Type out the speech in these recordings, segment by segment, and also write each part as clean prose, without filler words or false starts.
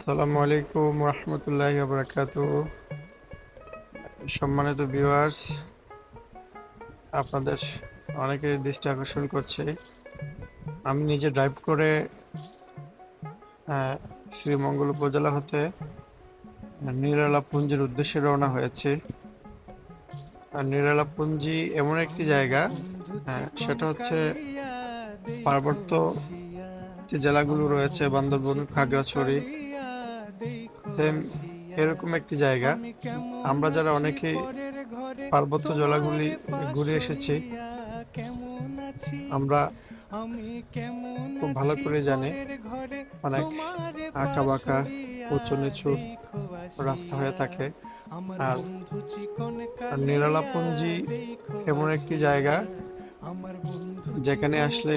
আসসালামু আলাইকুম রহমতুল্লাহি ওয়া বারাকাতুহু। সম্মানিত ভিউয়ার্স, আপনাদের অনেকের দৃষ্টি আকর্ষণ করছে, আমি নিজে ড্রাইভ করে শ্রীমঙ্গল উপজেলা হতে নিরালা পুঞ্জির উদ্দেশ্যে রওনা হয়েছে। আর নিরালা পুঞ্জি এমন একটি জায়গা, সেটা হচ্ছে পার্বত্য যে জেলাগুলো রয়েছে বান্দরবন, খাগড়াছড়ি, সেম এরকম একটি জায়গা। আমরা যারা অনেকে পার্বত্য জেলাগুলি ঘুরে এসেছি, আমরা খুব ভালো করে জানি অনেক আঁকা বাঁকা, উঁচু নিচু রাস্তা হয়ে থাকে। আর নিরালাপুঞ্জি এমন একটি জায়গা যেখানে আসলে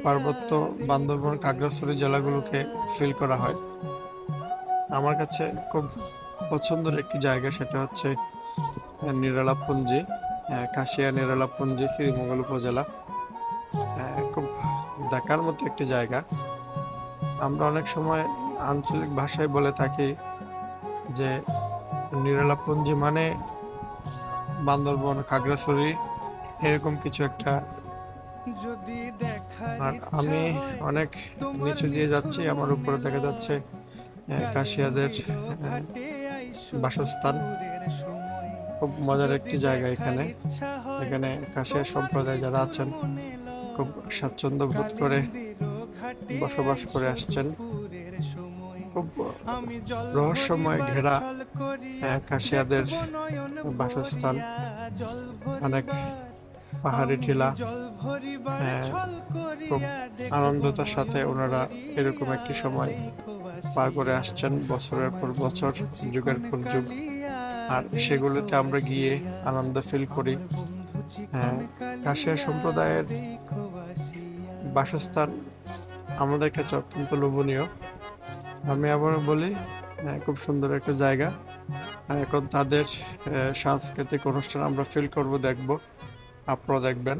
পার্বত্য বান্দরবন, খাগড়াছড়ি জেলাগুলোকে ফিল করা হয়। আমার কাছে খুব পছন্দের একটি জায়গা, সেটা হচ্ছে নিরালাপুঞ্জি, কাশিয়া নিরালাপুঞ্জি, শ্রীমঙ্গল উপজেলা। খুব দেখার মতো একটি জায়গা। আমরা অনেক সময় আঞ্চলিক ভাষায় বলে থাকি যে নিরালাপুঞ্জি মানে বান্দরবন, খাগড়াছড়ি, এরকম কিছু একটা। আর আমি অনেক নিচু দিয়ে যাচ্ছি, আমার উপরে দেখা যাচ্ছে কাশিয়াদের বাসস্থান। খুব মজার একটি জায়গা। এখানে এখানে কাশিয়া সম্প্রদায় যারা আছেন খুব স্বাচ্ছন্দ্য বোধ করে বসবাস করে আসছেন। খুব রহস্যময় ঘেরা কাশিয়াদের বাসস্থান। অনেক পাহাড়ি টিলা, খুব আনন্দতার সাথে ওনারা এরকম একটি সময় পার করে আসছেন, বছরের পর বছর, যুগের পর যুগ। আর সেগুলোতে আমরা গিয়ে আনন্দ ফিল করি। কাশিয়া সম্প্রদায়ের বাসস্থান আমাদের কাছে অত্যন্ত লোভনীয়। আমি আবারও বলি, খুব সুন্দর একটা জায়গা। এখন তাদের সাংস্কৃতিক অনুষ্ঠান আমরা ফিল করব, দেখব, আপনারা দেখবেন।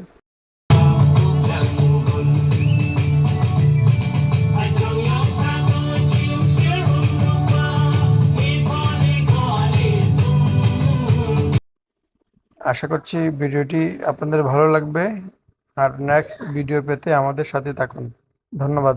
আশা করছি ভিডিওটি আপনাদের ভালো লাগবে। আর নেক্সট ভিডিও পেতে আমাদের সাথে থাকুন। ধন্যবাদ।